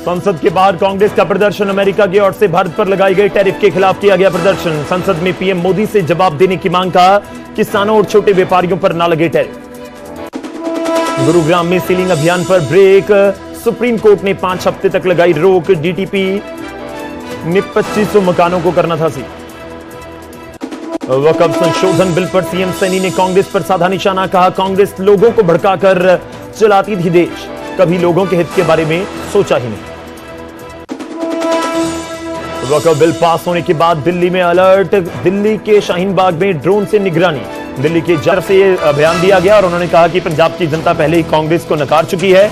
संसद के बाहर कांग्रेस का प्रदर्शन। अमेरिका की ओर से भारत पर लगाई गई टैरिफ के खिलाफ किया गया प्रदर्शन। संसद में पीएम मोदी से जवाब देने की मांग। कहा किसानों और छोटे व्यापारियों पर न लगे टैरिफ। गुरुग्राम में सीलिंग अभियान पर ब्रेक। सुप्रीम कोर्ट ने 5 हफ्ते तक लगाई रोक। डीटीपी ने 2500 मकानों को करना था सील। वक्फ संशोधन बिल पर सीएम सैनी ने कांग्रेस पर साधा निशाना। कहा कांग्रेस लोगों को भड़काकर चलाती थी देश, कभी लोगों के हित के बारे में सोचा ही नहीं। वक्फ बिल पास होने के बाद दिल्ली में अलर्ट। दिल्ली के शाहीन बाग में ड्रोन से निगरानी। दिल्ली की तरफ से यह अभियान दिया गया और उन्होंने कहा कि पंजाब की जनता पहले ही कांग्रेस को नकार चुकी है।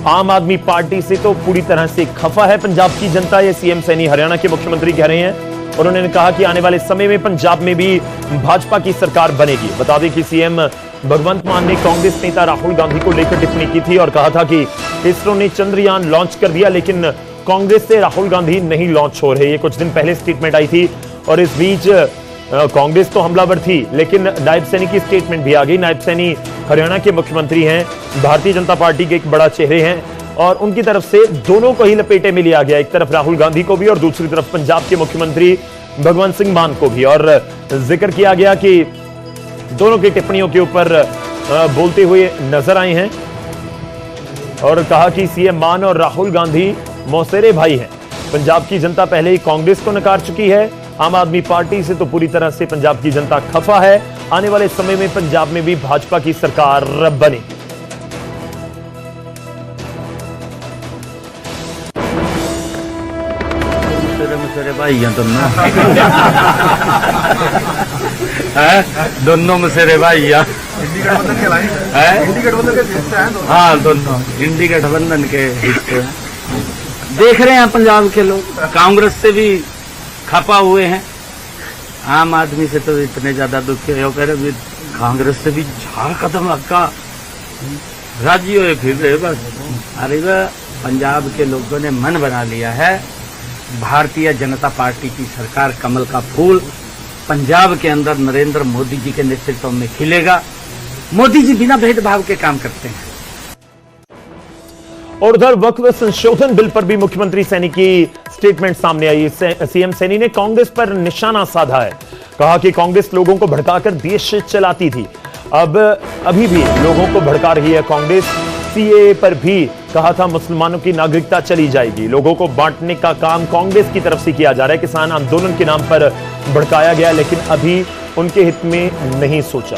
आम आदमी पार्टी से तो पूरी तरह से खफा है पंजाब की जनता, ये सीएम सैनी हरियाणा के मुख्यमंत्री कह रहे हैं। और उन्होंने कहा कि आने वाले समय में पंजाब में भी भाजपा की सरकार बनेगी। बता दें कि सीएम भगवंत मान ने कांग्रेस नेता राहुल गांधी को लेकर टिप्पणी की थी और कहा था कि इसरो ने चंद्रयान लॉन्च कर दिया, लेकिन कांग्रेस से राहुल गांधी नहीं लॉन्च हो रहे। ये कुछ दिन पहले स्टेटमेंट आई थी और इस बीच कांग्रेस तो हमलावर थी, लेकिन नायब सैनी की स्टेटमेंट भी आ गई। नायब सैनी हरियाणा के मुख्यमंत्री हैं, भारतीय जनता पार्टी के एक बड़ा चेहरे हैं और उनकी तरफ से दोनों को ही लपेटे में लिया गया, एक तरफ राहुल गांधी को भी और दूसरी तरफ पंजाब के मुख्यमंत्री भगवंत सिंह मान को भी। और जिक्र किया गया कि दोनों की टिप्पणियों के ऊपर बोलते हुए नजर आए हैं और कहा कि सीएम मान और राहुल गांधी मौसेरे भाई हैं। पंजाब की जनता पहले ही कांग्रेस को नकार चुकी है। आम आदमी पार्टी से तो पूरी तरह से पंजाब की जनता खफा है। आने वाले समय में पंजाब में भी भाजपा की सरकार बनेगी। भाई दोनों दोनों मसेरे भाई हाँ दोनों इंडी गठबंधन के हिस्से देख रहे हैं। पंजाब के लोग कांग्रेस से भी खपा हुए हैं, आम आदमी से तो इतने ज्यादा दुखी है। कह रहे कांग्रेस से भी झाड़ कदम हक्का राजी हुए फिर रहे बस। अरे वह पंजाब के लोगों ने मन बना लिया है, भारतीय जनता पार्टी की सरकार कमल का फूल पंजाब के अंदर नरेंद्र मोदी जी के नेतृत्व में खिलेगा। मोदी जी बिना भेदभाव के काम करते हैं। और उधर वक्फ संशोधन बिल पर भी मुख्यमंत्री सैनी की स्टेटमेंट सामने आई। सीएम सैनी ने कांग्रेस पर निशाना साधा है। कहा कि कांग्रेस लोगों को भड़काकर देश चलाती थी, अब अभी भी लोगों को भड़का रही है कांग्रेस। सीएए पर भी कहा था मुसलमानों की नागरिकता चली जाएगी। लोगों को बांटने का काम कांग्रेस की तरफ से किया जा रहा है। किसान आंदोलन के नाम पर भड़काया गया, लेकिन अभी उनके हित में नहीं सोचा।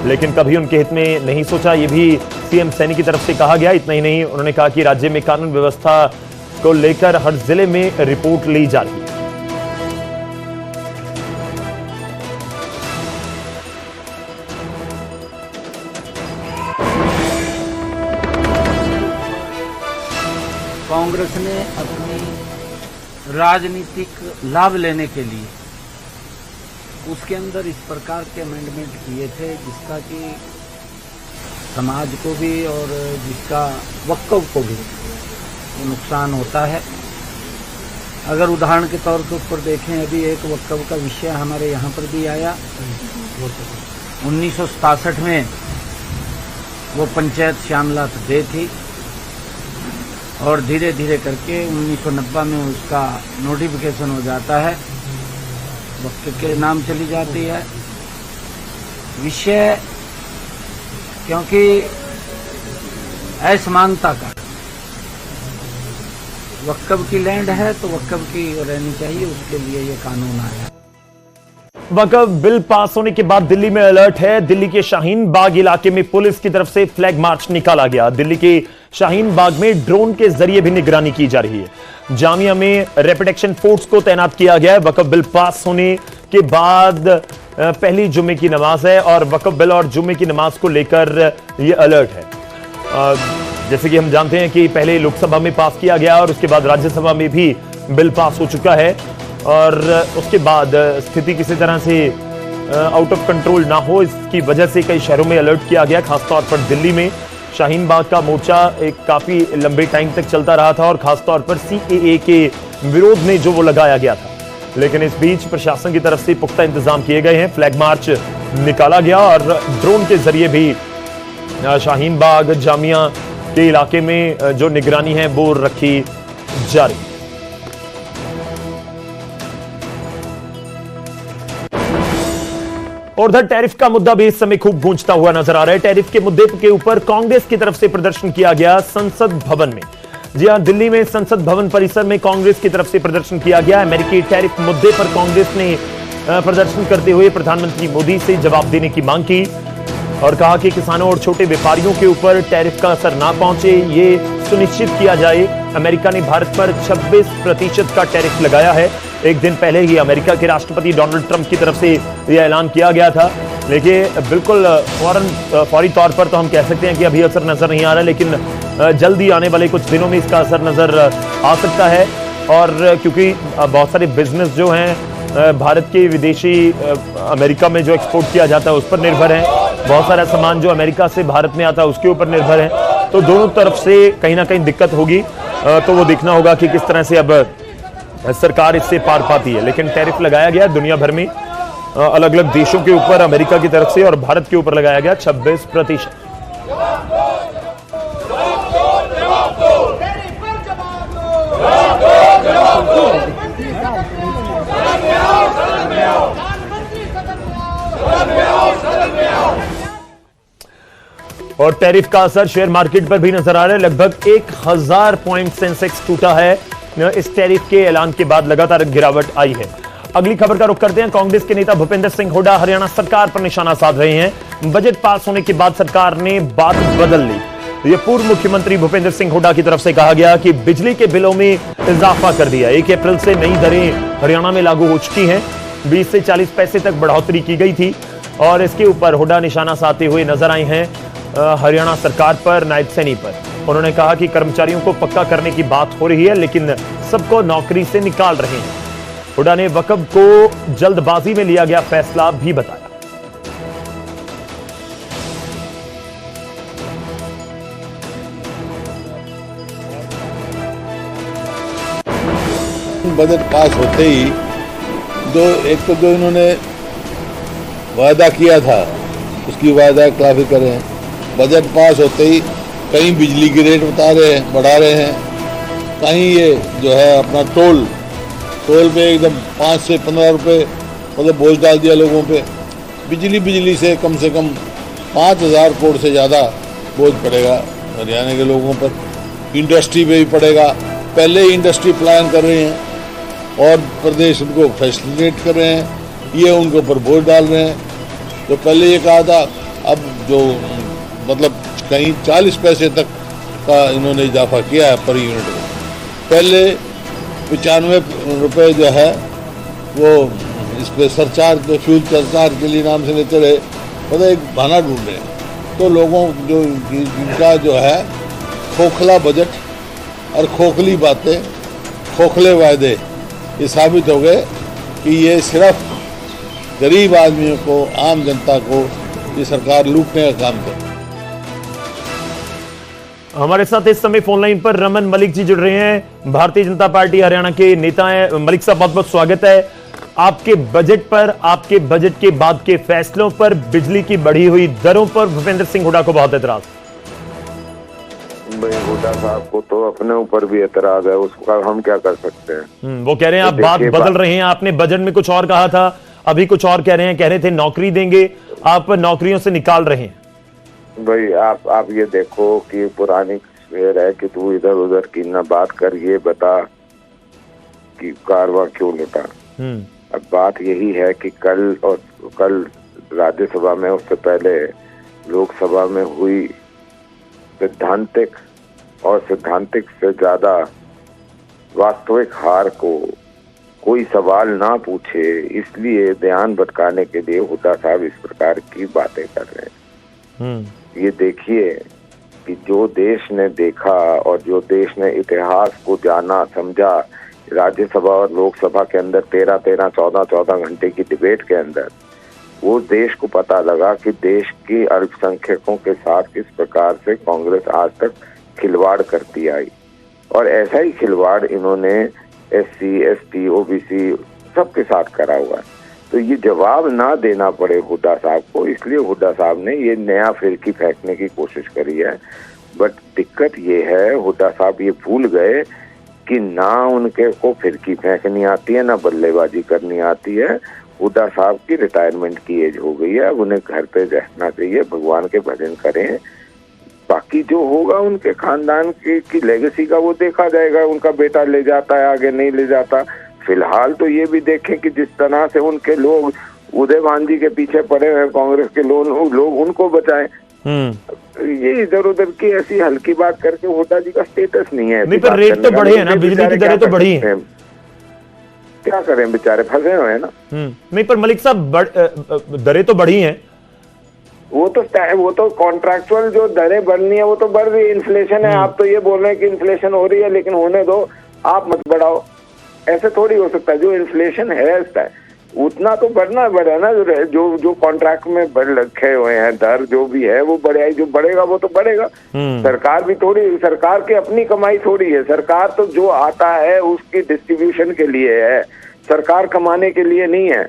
लेकिन कभी उनके हित में नहीं सोचा, ये भी सीएम सैनी की तरफ से कहा गया। इतना ही नहीं, उन्होंने कहा कि राज्य में कानून व्यवस्था को लेकर हर जिले में रिपोर्ट ली जा रही है। कांग्रेस ने अपनी राजनीतिक लाभ लेने के लिए उसके अंदर इस प्रकार के अमेंडमेंट किए थे जिसका कि समाज को भी और जिसका वक्फ को भी नुकसान होता है। अगर उदाहरण के तौर के ऊपर देखें, अभी एक वक्फ का विषय हमारे यहाँ पर भी आया। 1967 में वो पंचायत श्यामलात दे थी और धीरे धीरे करके 1990 में उसका नोटिफिकेशन हो जाता है, वक्त के नाम चली जाती है। विषय क्योंकि असमानता का, वक्फ की लैंड है तो वक्फ की रहनी चाहिए, उसके लिए ये कानून आया। वक्फ बिल पास होने के बाद दिल्ली में अलर्ट है। दिल्ली के शाहीन बाग इलाके में पुलिस की तरफ से फ्लैग मार्च निकाला गया। दिल्ली के शाहीन बाग में ड्रोन के जरिए भी निगरानी की जा रही है। जामिया में रैपिड एक्शन फोर्स को तैनात किया गया है। वक्फ बिल पास होने के बाद पहली जुम्मे की नमाज है और वक्फ बिल और जुम्मे की नमाज को लेकर यह अलर्ट है। जैसे कि हम जानते हैं कि पहले लोकसभा में पास किया गया और उसके बाद राज्यसभा में भी बिल पास हो चुका है और उसके बाद स्थिति किसी तरह से आउट ऑफ कंट्रोल ना हो, इसकी वजह से कई शहरों में अलर्ट किया गया। खासतौर पर दिल्ली में शाहीन बाग का मोर्चा एक काफी लंबे टाइम तक चलता रहा था और खासतौर पर सीएए के विरोध में जो वो लगाया गया था। लेकिन इस बीच प्रशासन की तरफ से पुख्ता इंतजाम किए गए हैं। फ्लैग मार्च निकाला गया और ड्रोन के जरिए भी शाहीन बाग जामिया के इलाके में जो निगरानी है वो रखी जारी। और उधर टैरिफ का मुद्दा भी इस समय खूब गूंजता हुआ नजर आ रहा है। टैरिफ के मुद्दे के ऊपर कांग्रेस की तरफ से प्रदर्शन किया गया संसद भवन में। जी हां, दिल्ली में संसद भवन परिसर में कांग्रेस की तरफ से प्रदर्शन किया गया। अमेरिकी टैरिफ मुद्दे पर कांग्रेस ने प्रदर्शन करते हुए प्रधानमंत्री मोदी से जवाब देने की मांग की और कहा कि किसानों और छोटे व्यापारियों के ऊपर टैरिफ का असर ना पहुंचे, ये सुनिश्चित किया जाए। अमेरिका ने भारत पर 26% का टैरिफ लगाया है। एक दिन पहले ही अमेरिका के राष्ट्रपति डोनाल्ड ट्रंप की तरफ से यह ऐलान किया गया था। लेकिन बिल्कुल फौरी तौर पर तो हम कह सकते हैं कि अभी असर नजर नहीं आ रहा, लेकिन जल्दी आने वाले कुछ दिनों में इसका असर नजर आ सकता है। और क्योंकि बहुत सारे बिजनेस जो हैं भारत के विदेशी अमेरिका में जो एक्सपोर्ट किया जाता है उस पर निर्भर है, बहुत सारा सामान जो अमेरिका से भारत में आता है उसके ऊपर निर्भर है, तो दोनों तरफ से कहीं ना कहीं दिक्कत होगी। तो वो देखना होगा कि किस तरह से अब सरकार इससे पार पाती है। लेकिन टैरिफ लगाया गया दुनिया भर में अलग अलग देशों के ऊपर, अमेरिका की तरफ से और भारत के ऊपर लगाया गया 26%। और टैरिफ का असर शेयर मार्केट पर भी नजर आ रहा है। लगभग 1000 पॉइंट सेंसेक्स टूटा है। इस टैरिफ के ऐलान के बाद लगातार गिरावट आई है। अगली खबर का रुख करते हैं। कांग्रेस के नेता भूपेंद्र सिंह हुड्डा हरियाणा सरकार पर निशाना साध रहे हैं। बजट पास होने के बाद सरकार ने बात बदल ली। यह पूर्व मुख्यमंत्री भूपेंद्र सिंह हुड्डा की तरफ से कहा गया कि बिजली के बिलों में इजाफा कर दिया। 1 अप्रैल से नई दरें हरियाणा में लागू हो चुकी हैं। 20 से 40 पैसे तक बढ़ोतरी की गई थी और इसके ऊपर हुड्डा निशाना साधते हुए नजर आए हैं हरियाणा सरकार पर, नायब सैनी पर। उन्होंने कहा कि कर्मचारियों को पक्का करने की बात हो रही है, लेकिन सबको नौकरी से निकाल रहे हैं। हुड्डा ने वक्फ को जल्दबाजी में लिया गया फैसला भी बताया। बजट पास होते ही एक तो इन्होंने वादा किया था उसकी वादा खिलाफी कर रहे हैं। बजट पास होते ही कहीं बिजली की रेट बता रहे हैं, बढ़ा रहे हैं, कहीं ये जो है अपना टोल पे एकदम 5 से 15 रुपये मतलब बोझ डाल दिया लोगों पे। बिजली से कम 5000 करोड़ से ज़्यादा बोझ पड़ेगा हरियाणा के लोगों पर। इंडस्ट्री पे भी पड़ेगा। पहले ही इंडस्ट्री प्लान कर रहे हैं और प्रदेश उनको फैसिलिटेट कर रहे हैं, ये उनके ऊपर बोझ डाल रहे हैं। तो पहले ये कहा था, अब जो मतलब कहीं 40 पैसे तक का इन्होंने इजाफा किया है पर यूनिट में। पहले 95 रुपये जो है वो इस पर सरचार्ज पे फ्यूल सरचार्ज के लिए नाम से लेते रहे, मतलब एक बहाना ढूंढ रहे हैं। तो लोगों जो जिनका जो है खोखला बजट और खोखली बातें, खोखले वायदे, ये साबित हो गए कि ये सिर्फ गरीब आदमियों को, आम जनता को ये सरकार लूटने का काम कर। हमारे साथ इस समय फोन लाइन पर रमन मलिक जी जुड़ रहे हैं, भारतीय जनता पार्टी हरियाणा के नेता हैं। मलिक साहब, बहुत बहुत स्वागत है। आपके बजट पर, आपके बजट के बाद के फैसलों पर, बिजली की बढ़ी हुई दरों पर भूपेंद्र सिंह हुड्डा को बहुत एतराज। भाई हुड्डा साहब को तो अपने ऊपर भी एतराज है, उसका हम क्या कर सकते हैं। वो कह रहे हैं आप बात बदल रहे हैं। आपने बजट में कुछ और कहा था, अभी कुछ और कह रहे थे नौकरी देंगे, आप नौकरियों से निकाल रहे हैं। भाई आप ये देखो कि पुरानी शेर है कि तू इधर उधर की ना बात कर, ये बता कि कारवां क्यों लुटा। अब बात यही है कि कल राज्यसभा में, उससे पहले लोकसभा में हुई सैद्धांतिक और सैद्धांतिक से ज्यादा वास्तविक हार को कोई सवाल ना पूछे, इसलिए ध्यान भटकाने के लिए हुड्डा साहब इस प्रकार की बातें कर रहे हैं। ये देखिए कि जो देश ने देखा और जो देश ने इतिहास को जाना समझा, राज्यसभा और लोकसभा के अंदर 13-13, 14-14 घंटे की डिबेट के अंदर, वो देश को पता लगा कि देश की अल्पसंख्यकों के साथ किस प्रकार से कांग्रेस आज तक खिलवाड़ करती आई। और ऐसा ही खिलवाड़ इन्होंने SC, ST, OBC सबके साथ करा हुआ है। तो ये जवाब ना देना पड़े हुड्डा साहब को, इसलिए हुड्डा साहब ने ये नया फिरकी फेंकने की कोशिश करी है। बट दिक्कत ये है, हुड्डा साहब ये भूल गए कि ना उनके को फिरकी फेंकनी आती है, ना बल्लेबाजी करनी आती है। हुड्डा साहब की रिटायरमेंट की एज हो गई है, अब उन्हें घर पे रहना चाहिए, भगवान के भजन करें। बाकी जो होगा उनके खानदान की लेगेसी का वो देखा जाएगा, उनका बेटा ले जाता है आगे नहीं ले जाता। फिलहाल तो ये भी देखें कि जिस तरह से उनके लोग उदय भानजी के पीछे पड़े हैं कांग्रेस के लोग उनको बचाएं। ये इधर उधर की ऐसी हल्की बात करके हुड्डा जी का स्टेटस नहीं है। नहीं, पर रेट तो बढ़े हैं ना, बिजली की दरें तो बढ़ी हैं। क्या करें, बेचारे फंसे हुए हैं ना। नहीं, पर मलिक साहब दरें तो बढ़ी हैं। वो तो कॉन्ट्रैक्चुअल जो दरें बढ़नी है वो तो बढ़ रही है। इन्फ्लेशन है, आप तो ये बोल रहे हैं कि इन्फ्लेशन हो रही है, लेकिन होने दो, आप मत बढ़ाओ। ऐसे थोड़ी हो सकता है। जो इन्फ्लेशन है इसका उतना तो बढ़ना बढ़े ना, जो कॉन्ट्रैक्ट में रखे हुए हैं दर जो भी है वो बढ़े, जो बढ़ेगा वो तो बढ़ेगा। सरकार भी थोड़ी, सरकार की अपनी कमाई थोड़ी है। सरकार तो जो आता है उसकी डिस्ट्रीब्यूशन के लिए है, सरकार कमाने के लिए नहीं है।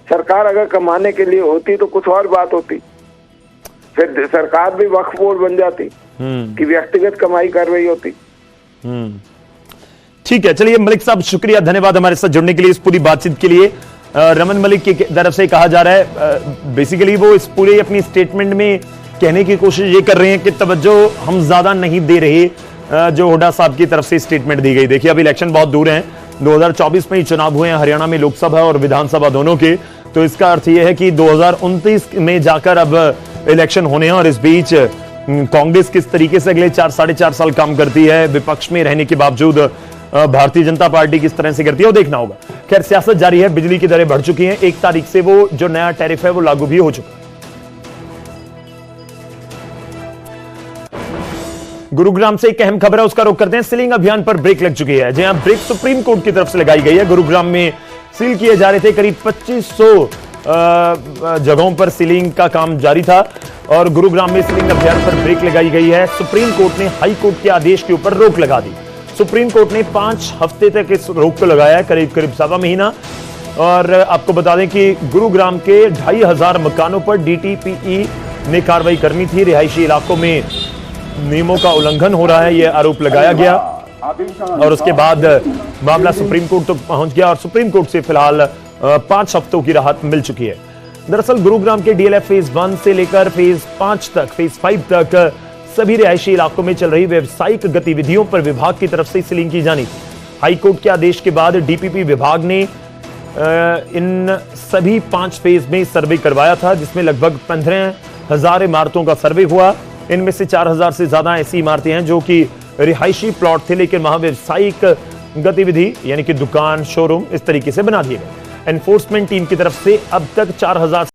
सरकार अगर कमाने के लिए होती तो कुछ और बात होती, फिर सरकार भी वक्फ बोर्ड बन जाती कि व्यक्तिगत कमाई कर रही होती। ठीक है, चलिए मलिक साहब शुक्रिया, धन्यवाद हमारे साथ जुड़ने के लिए, इस पूरी बातचीत के लिए। रमन मलिक की तरफ से कहा जा रहा है, बेसिकली वो इस पूरे अपनी स्टेटमेंट में कहने की कोशिश ये कर रहे हैं कि तवज्जो हम ज्यादा नहीं दे रहे जो हुड्डा साहब की तरफ से स्टेटमेंट दी गई। देखिए अभी इलेक्शन बहुत दूर हैं, 2024 में ही चुनाव हुए हैं हरियाणा में, लोकसभा और विधानसभा दोनों के। तो इसका अर्थ यह है कि 2029 में जाकर अब इलेक्शन होने हैं, और इस बीच कांग्रेस किस तरीके से अगले 4-4.5 साल काम करती है, विपक्ष में रहने के बावजूद भारतीय जनता पार्टी किस तरह से करती है, वो देखना होगा। खैर सियासत जारी है, बिजली की दरें बढ़ चुकी हैं, 1 तारीख से वो जो नया टैरिफ है वो लागू भी हो चुका है। गुरुग्राम से एक अहम खबर है, उसका रुख करते हैं। सीलिंग अभियान पर ब्रेक लग चुकी है। जहां ब्रेक सुप्रीम कोर्ट की तरफ से लगाई गई है। गुरुग्राम में सील किए जा रहे थे करीब 2500 जगहों पर सीलिंग का काम जारी था, और गुरुग्राम में सीलिंग अभियान पर ब्रेक लगाई गई है। सुप्रीम कोर्ट ने हाई कोर्ट के आदेश के ऊपर रोक लगा दी। सुप्रीम कोर्ट ने 5 हफ्ते तक इस रोक को लगाया है, करीब 1.25 महीना। और आपको बता दें कि गुरुग्राम के 2500 मकानों पर डीटीपीई ने कार्रवाई करनी थी। रिहायशी इलाकों में नियमों का उल्लंघन हो रहा है, यह आरोप लगाया गया, और उसके बाद मामला सुप्रीम कोर्ट तक पहुंच गया, और सुप्रीम कोर्ट से फिलहाल 5 हफ्तों की राहत मिल चुकी है। दरअसल गुरुग्राम के डीएलएफ फेज 1 से लेकर फेज 5 तक, फेज 5 तक सभी रिहायशी इलाकों में चल रही व्यावसायिक गतिविधियों पर विभाग की तरफ से सीलिंग की जानी थी। हाईकोर्ट के आदेश के बाद डीपीपी विभाग ने इन सभी 5 फेज में सर्वे करवाया था, जिसमें लगभग 15,000 इमारतों का सर्वे हुआ। इनमें से 4,000 से ज्यादा ऐसी इमारतें हैं जो कि रिहायशी प्लॉट थे, लेकिन वहां व्यावसायिक गतिविधि यानी कि दुकान, शोरूम इस तरीके से बना दिए गए। एनफोर्समेंट टीम की तरफ से अब तक 4,000